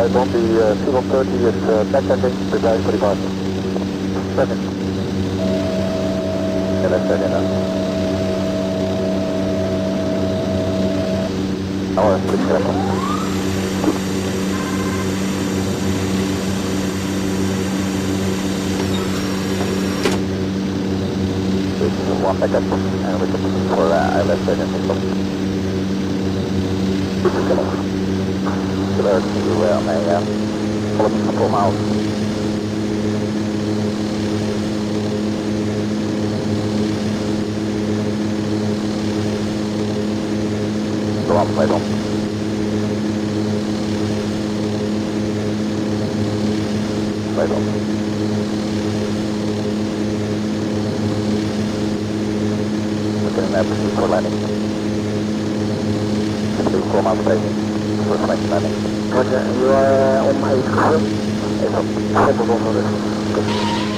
Right on the C-130 is backtracking, prepare for departure. Second. Yeah, that's right enough. Our switch careful. This is one backup, and we're looking for ILS and missile. This is Kilo. Kilo, can you on a follow me for 4 miles? Go on, right on. Right on. Looking at that for landing. 4 miles away. For flight landing. Roger, you are on my crew. Yes, sir. Set of over. Good.